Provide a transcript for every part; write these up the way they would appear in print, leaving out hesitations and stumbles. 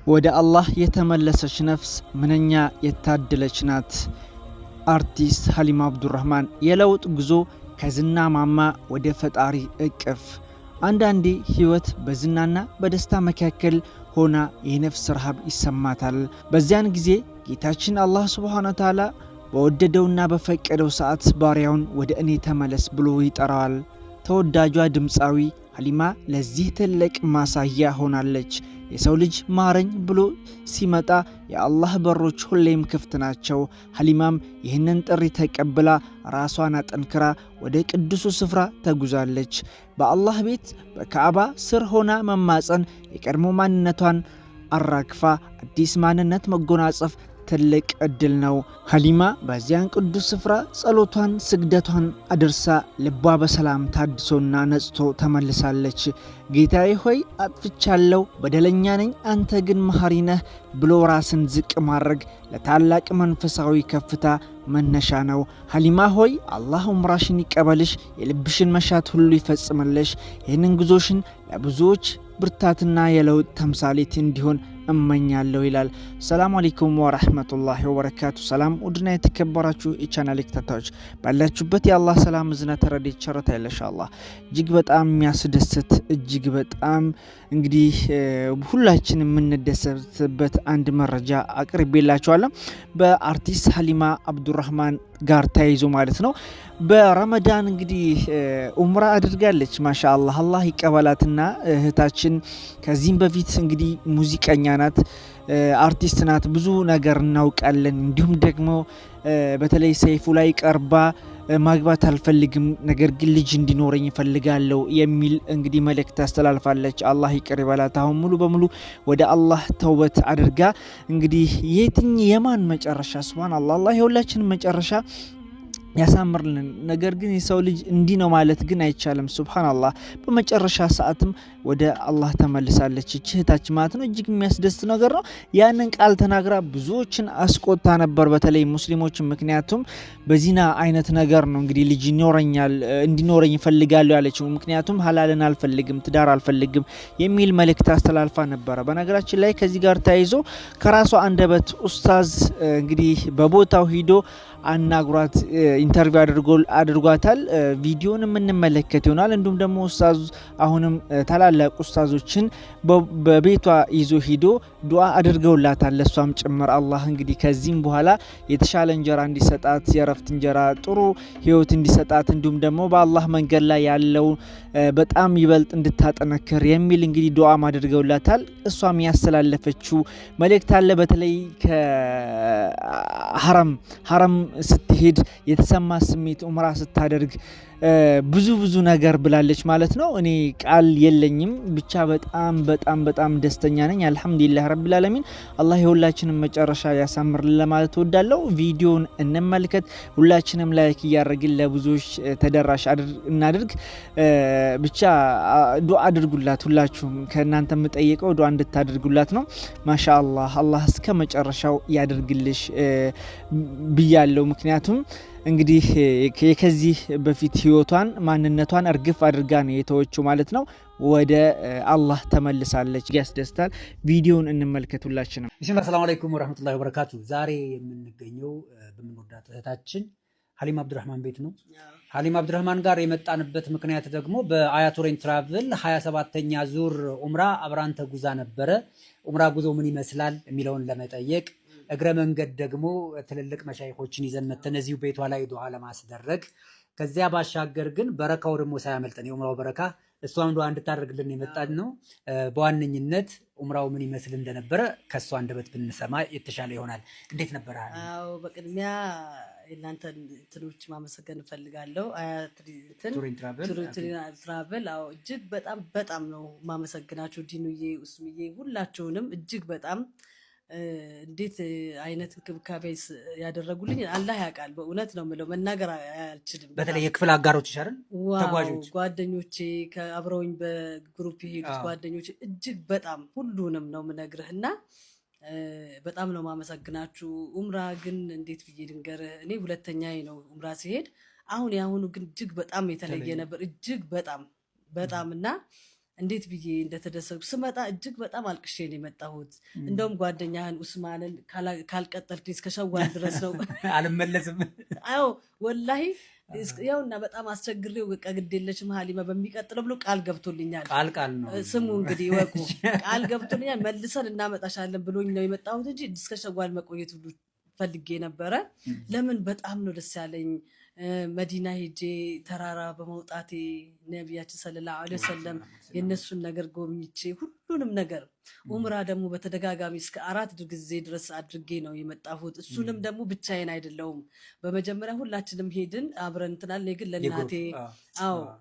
ወደ አላህ የተመለሰች ነፍስ ምንኛ የታደለች ናት። አርቲስት ሀሊማ አብዱራህማን የለውጥ ጉዞ ከዝና ማማ ወደ ፈጣሪ እቅፍ። አንዳንዴ ህይወት በዝናና በደስታ መካከል ሆና የነፍስ ረሃብ ይሰማታል። በዚያን ጊዜ ጌታችን አላህ ሱብሓነሁ ወተዓላ በወደደውና በፈቀደው ሰዓት ባሪያውን ወደ እኔ ተመለስ ብሎ ይጠራዋል። ተወዳጇ ድምፃዊ ሀሊማ ለዚህ ትልቅ ማሳያ ሆናለች። የሰው ልጅ ማረኝ ብሎ ሲመጣ የአላህ በሮች ሁሌም ክፍት ናቸው። ሀሊማም ይህንን ጥሪ ተቀብላ ራሷን አጠንክራ ወደ ቅዱሱ ስፍራ ተጉዛለች። በአላህ ቤት በካዕባ ስር ሆና መማፀን የቀድሞ ማንነቷን አራግፋ አዲስ ማንነት መጎናጸፍ ትልቅ እድል ነው። ሀሊማ በዚያን ቅዱስ ስፍራ ጸሎቷን ስግደቷን አድርሳ ልቧ በሰላም ታድሶና ነጽቶ ተመልሳለች። ጌታዬ ሆይ አጥፍቻለሁ፣ በደለኛ ነኝ፣ አንተ ግን መሐሪ ነህ ብሎ ራስን ዝቅ ማድረግ ለታላቅ መንፈሳዊ ከፍታ መነሻ ነው። ሀሊማ ሆይ አላህ ዑምራሽን ይቀበልሽ፣ የልብሽን መሻት ሁሉ ይፈጽምልሽ። ይህንን ጉዞሽን ለብዙዎች ብርታትና የለውጥ ተምሳሌት እንዲሆን እመኛለሁ ይላል። ሰላም አለይኩም ወራህመቱላሂ ወበረካቱ። ሰላም ውድና የተከበራችሁ የቻናሌ ተከታታዮች ባላችሁበት የአላህ ሰላም እዝነት ረድኤት ቸርታ ኢንሻአላህ እጅግ በጣም የሚያስደስት እጅግ በጣም እንግዲህ ሁላችን የምንደሰትበት አንድ መረጃ አቅርቤላችኋለሁ። በአርቲስት ሀሊማ አብዱራህማን ጋር ተያይዞ ማለት ነው። በረመዳን እንግዲህ ኡምራ አድርጋለች። ማሻአላህ አላህ ይቀበላትና እህታችን ከዚህም በፊት እንግዲህ ሙዚቀኛ ናት፣ አርቲስት ናት፣ ብዙ ነገር እናውቃለን። እንዲሁም ደግሞ በተለይ ሰይፉ ላይ ቀርባ ማግባት አልፈልግም ነገር ግን ልጅ እንዲኖረኝ እፈልጋለሁ የሚል እንግዲህ መልእክት አስተላልፋለች። አላህ ይቅር ይበላት። አሁን ሙሉ በሙሉ ወደ አላህ ተውበት አድርጋ እንግዲህ የማን መጨረሻ ሱብሃንአላህ አላህ የሁላችንም መጨረሻ ያሳምርልን። ነገር ግን የሰው ልጅ እንዲህ ነው ማለት ግን አይቻልም። ሱብሃንአላህ በመጨረሻ ሰዓትም ወደ አላህ ተመልሳለች እህታችን ማለት ነው። እጅግ የሚያስደስት ነገር ነው። ያንን ቃል ተናግራ ብዙዎችን አስቆጣ ነበር፣ በተለይ ሙስሊሞችን። ምክንያቱም በዚና አይነት ነገር ነው እንግዲህ ልጅ እንዲኖረኝ እፈልጋለሁ ያለችው። ምክንያቱም ሀላልን አልፈልግም፣ ትዳር አልፈልግም የሚል መልእክት አስተላልፋ ነበረ። በነገራችን ላይ ከዚህ ጋር ተያይዞ ከራሷ አንደበት ኡስታዝ እንግዲህ በቦታው ሂዶ አናግሯት ኢንተርቪው አድርጓታል። ቪዲዮን የምንመለከት ይሆናል። እንዲሁም ደግሞ ኡስታዝ አሁንም ታላላቅ ኡስታዞችን በቤቷ ይዞ ሂዶ ዱዓ አድርገውላታል፣ ለሷም ጭምር። አላህ እንግዲህ ከዚህም በኋላ የተሻለ እንጀራ እንዲሰጣት፣ የረፍት እንጀራ፣ ጥሩ ህይወት እንዲሰጣት፣ እንዲሁም ደግሞ በአላህ መንገድ ላይ ያለው በጣም ይበልጥ እንድታጠነክር የሚል እንግዲህ ዱዓም አድርገውላታል። እሷም ያስተላለፈችው መልእክት አለ። በተለይ ከሐረም ስትሄድ የተሰማ ስሜት ኡምራ ስታደርግ ብዙ ነገር ብላለች ማለት ነው። እኔ ቃል የለኝም፣ ብቻ በጣም ደስተኛ ነኝ። አልহামዱሊላህ ረቢል ዓለሚን። አላህ የሁላችንም መጨረሻ ያሳምርልን ለማለት እወዳለሁ። ቪዲዮን እንመልከት። ሁላችንም ላይክ እያደረግን ለብዙዎች ተደራሽ እናድርግ። ብቻ ዱዓ አድርጉላት። ሁላችሁም ከእናንተ የምጠይቀው ዱዓ እንድታደርጉላት ነው። ማሻአላህ አላህ እስከ መጨረሻው ያድርግልሽ ብያለሁ። ምክንያቱም እንግዲህ ከዚህ በፊት ህይወቷን ማንነቷን እርግፍ አድርጋ ነው የተወችው ማለት ነው። ወደ አላህ ተመልሳለች። ያስደስታል። ቪዲዮውን እንመልከቱላችንም። ቢስሚላህ ሰላም አለይኩም ወራህመቱላሂ ወበረካቱ። ዛሬ የምንገኘው በምንወዳት እህታችን ሀሊማ አብዱራህማን ቤት ነው። ሀሊማ አብዱራህማን ጋር የመጣንበት ምክንያት ደግሞ በአያቶሬን ትራቭል 27ኛ ዙር ኡምራ አብራን ተጉዛ ነበረ። ኡምራ ጉዞ ምን ይመስላል የሚለውን ለመጠየቅ እግረ መንገድ ደግሞ ትልልቅ መሻይኾችን ይዘን መተን እዚሁ ቤቷ ላይ ዱዓ ለማስደረግ፣ ከዚያ ባሻገር ግን በረካው ደግሞ ሳያመልጠን የኡምራው በረካ እሷም ዱዓ እንድታደርግልን የመጣን ነው። በዋነኝነት ኡምራው ምን ይመስል እንደነበረ ከሷ አንደበት ብንሰማ የተሻለ ይሆናል። እንዴት ነበር? አዎ በቅድሚያ እናንተን እንትኖች ማመሰገን እፈልጋለሁ። ቱሪን ትራቨል አዎ እጅግ በጣም ነው ማመሰግናችሁ። ዲኑዬ፣ ኡስሚዬ ሁላችሁንም እጅግ በጣም እንዴት አይነት እንክብካቤ ያደረጉልኝ አላህ ያውቃል። በእውነት ነው የምለው፣ መናገር አልችልም። በተለይ የክፍል አጋሮች አይደል ተጓዦች፣ ጓደኞቼ፣ ከአብረውኝ በግሩፕ የሄዱት ጓደኞቼ እጅግ በጣም ሁሉንም ነው የምነግርህና በጣም ነው ማመሰግናችሁ። ኡምራ ግን እንዴት ብዬ ልንገርህ፣ እኔ ሁለተኛዬ ነው ኡምራ ሲሄድ። አሁን ያሁኑ ግን እጅግ በጣም የተለየ ነበር። እጅግ በጣም እና እንዴት ብዬ እንደተደሰኩ ስመጣ እጅግ በጣም አልቅሼ ነው የመጣሁት። እንደውም ጓደኛህን ኡስማንን ካልቀጠልክ እስከ ሸዋል ድረስ ነው አልመለስም። አዎ ወላሂ ያውና በጣም አስቸግሬው በቃ ግዴለሽም ሀሊማ በሚቀጥለው ብሎ ቃል ገብቶልኛል። ቃል ነው ስሙ እንግዲህ ወቁ ቃል ገብቶልኛል። መልሰን እናመጣሻለን ብሎኝ ነው የመጣሁት እንጂ እስከ ሸዋል መቆየት ሁሉ ፈልጌ ነበረ። ለምን በጣም ነው ደስ ያለኝ መዲና ሄጄ ተራራ በመውጣቴ ነቢያችን ሰለላሁ ዐለይሂ ወሰለም የነሱን ነገር ጎብኝቼ ሁሉንም ነገር ኡምራ ደግሞ በተደጋጋሚ እስከ 4 ጊዜ ድረስ አድርጌ ነው የመጣሁት። እሱንም ደግሞ ብቻዬን አይደለሁም። በመጀመሪያ ሁላችንም ሄድን አብረን እንትናል። እኔ ግን ለእናቴ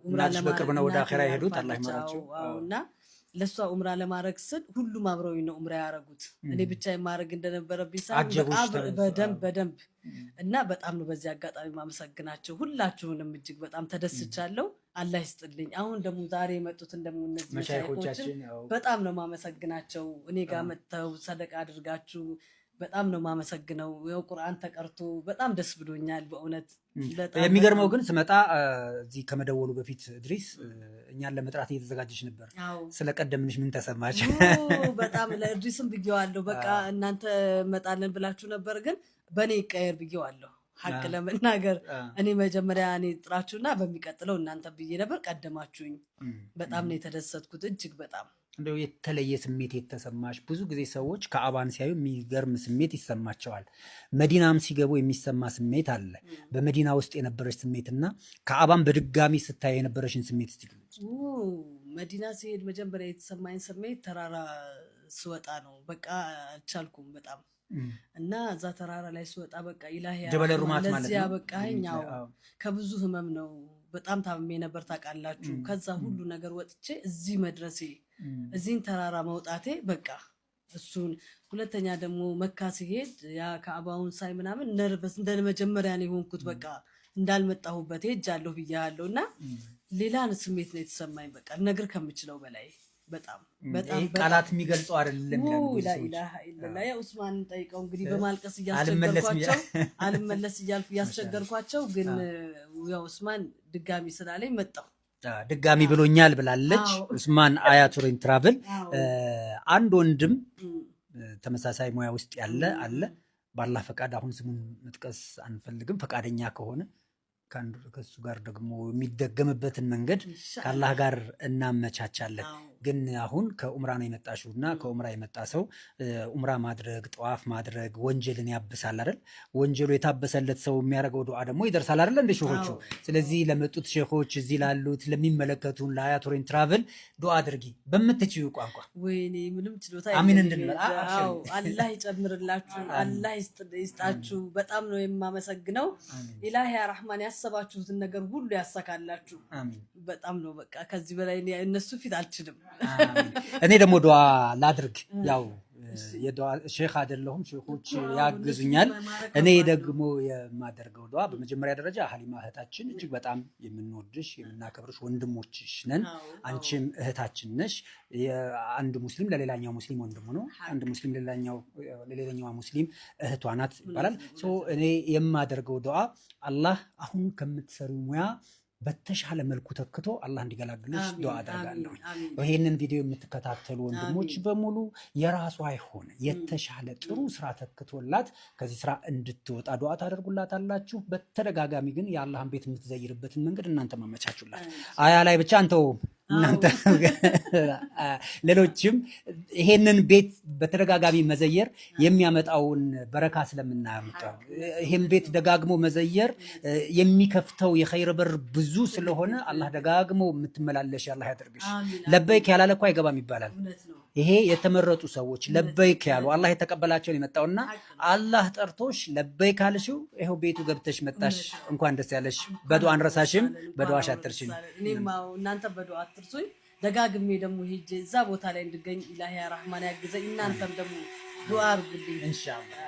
ኡምራ በቅርብ ነው ወደ አኺራ ሄዱት አላህ ይመራቸው እና ለሷ ኡምራ ለማድረግ ስል ሁሉም አብረውኝ ነው ኡምራ ያደረጉት። እኔ ብቻዬን ማድረግ እንደነበረብኝ በደንብ እና በጣም ነው በዚህ አጋጣሚ ማመሰግናቸው ሁላችሁንም እጅግ በጣም ተደስቻለሁ። አላህ ይስጥልኝ። አሁን ደግሞ ዛሬ የመጡትን ደግሞ እነዚህ መሻይኾችን በጣም ነው ማመሰግናቸው። እኔ ጋር መጥተው ሰደቃ አድርጋችሁ በጣም ነው ማመሰግነው። ያው ቁርአን ተቀርቶ በጣም ደስ ብሎኛል በእውነት። የሚገርመው ግን ስመጣ እዚህ ከመደወሉ በፊት እድሪስ እኛን ለመጥራት እየተዘጋጀች ነበር። ስለቀደምንሽ ምን ተሰማች? በጣም ለእድሪስም ብዬዋለሁ። በቃ እናንተ መጣለን ብላችሁ ነበር፣ ግን በእኔ ይቀየር ብዬዋለሁ። ሀቅ ለመናገር እኔ መጀመሪያ እኔ ጥራችሁና በሚቀጥለው እናንተ ብዬ ነበር፣ ቀደማችሁኝ። በጣም ነው የተደሰትኩት እጅግ በጣም። እንደው የተለየ ስሜት የተሰማሽ? ብዙ ጊዜ ሰዎች ከአባን ሲያዩ የሚገርም ስሜት ይሰማቸዋል። መዲናም ሲገቡ የሚሰማ ስሜት አለ። በመዲና ውስጥ የነበረች ስሜትና ከአባን በድጋሚ ስታይ የነበረሽን ስሜት እስቲ ግለጪ። መዲና ሲሄድ መጀመሪያ የተሰማኝ ስሜት ተራራ ስወጣ ነው። በቃ አልቻልኩም በጣም እና እዛ ተራራ ላይ ስወጣ በቃ ኢላሂ ጀበለ ሩማት ማለት ነው። በቃኝ ከብዙ ህመም ነው። በጣም ታምሜ ነበር ታውቃላችሁ። ከዛ ሁሉ ነገር ወጥቼ እዚህ መድረሴ እዚህን ተራራ መውጣቴ በቃ እሱን። ሁለተኛ ደግሞ መካ ሲሄድ ያ ከአባውን ሳይ ምናምን ነርበስ እንደ መጀመሪያ ነው የሆንኩት። በቃ እንዳልመጣሁበት ሄጃለሁ ብያለሁ እና ሌላ ስሜት ነው የተሰማኝ። በቃ ነገር ከምችለው በላይ በጣም ቃላት የሚገልጸው አይደለም። ያ ኡስማን ጠይቀው እንግዲህ በማልቀስ እያስቸገርኳቸው አልመለስ እያልኩ እያስቸገርኳቸው፣ ግን ያው ኡስማን ድጋሚ ስላለኝ መጣሁ። ድጋሚ ብሎኛል ብላለች ኡስማን አያቱሪን ትራቭል። አንድ ወንድም ተመሳሳይ ሙያ ውስጥ ያለ አለ። ባላህ ፈቃድ አሁን ስሙን መጥቀስ አንፈልግም። ፈቃደኛ ከሆነ ከሱ ጋር ደግሞ የሚደገምበትን መንገድ ከአላህ ጋር እናመቻቻለን። ግን አሁን ከኡምራ ነው የመጣሽው እና ከኡምራ የመጣ ሰው ኡምራ ማድረግ ጠዋፍ ማድረግ ወንጀልን ያብሳል አይደል? ወንጀሉ የታበሰለት ሰው የሚያደርገው ዱዓ ደግሞ ይደርሳል አይደል? እንደ ሼኾቹ። ስለዚህ ለመጡት ሼኾች እዚህ ላሉት ለሚመለከቱን ለአያቱሪን ትራቭል ዱዓ አድርጊ በምትችይው ቋንቋ። ወይኔ ምንም ችሎታ አሚን እንድንበል። አላህ ይጨምርላችሁ፣ አላህ ይስጣችሁ። በጣም ነው የማመሰግነው። ኢላሂ ያ ረህማን ያሰባችሁትን ነገር ሁሉ ያሳካላችሁ። በጣም ነው በቃ ከዚህ በላይ እነሱ ፊት አልችልም። እኔ ደግሞ ዱዓ ላድርግ። ያው የዱዓ ሼኽ አይደለሁም፣ ሼኾች ያግዙኛል። እኔ ደግሞ የማደርገው ዱዓ በመጀመሪያ ደረጃ ሀሊማ እህታችን እጅግ በጣም የምንወድሽ የምናከብርሽ ወንድሞችሽ ነን። አንቺም እህታችን ነሽ። አንድ ሙስሊም ለሌላኛው ሙስሊም ወንድሙ ነው። አንድ ሙስሊም ለሌላኛው ሙስሊም እህቷ ናት ይባላል። እኔ የማደርገው ዱዓ አላህ አሁን ከምትሰሪው ሙያ በተሻለ መልኩ ተክቶ አላህ እንዲገላግልሽ ዱዓ አደርጋለሁ። ይሄንን ቪዲዮ የምትከታተሉ ወንድሞች በሙሉ የራሷ የሆነ የተሻለ ጥሩ ስራ ተክቶላት ከዚህ ስራ እንድትወጣ ዱዓ ታደርጉላታላችሁ። በተደጋጋሚ ግን የአላህን ቤት የምትዘይርበትን መንገድ እናንተ ማመቻቹላት። አያ ላይ ብቻ አንተው እናንተ ሌሎችም ይሄንን ቤት በተደጋጋሚ መዘየር የሚያመጣውን በረካ ስለምናያመጣው ይሄን ቤት ደጋግሞ መዘየር የሚከፍተው የኸይር በር ብዙ ስለሆነ አላህ ደጋግሞ የምትመላለሽ አላህ ያደርግሽ። ለበይክ ያላለ እኮ አይገባም ይባላል። ይሄ የተመረጡ ሰዎች ለበይክ ያሉ አላህ የተቀበላቸውን የመጣውና አላህ ጠርቶሽ ለበይክ አልሽው ይሄው ቤቱ ገብተሽ መጣሽ። እንኳን ደስ ያለሽ። በዱዓ አንረሳሽም። በዱዓሽ አትርሽኝ። እኔማ እናንተ በዱዓ አትርሱኝ። ደጋግሜ ደግሞ ሄጄ እዛ ቦታ ላይ እንድገኝ ኢላሂ ያ ረህማን ያግዘኝ። እናንተም ደግሞ ዱዓ አድርጉልኝ ኢንሻአላህ።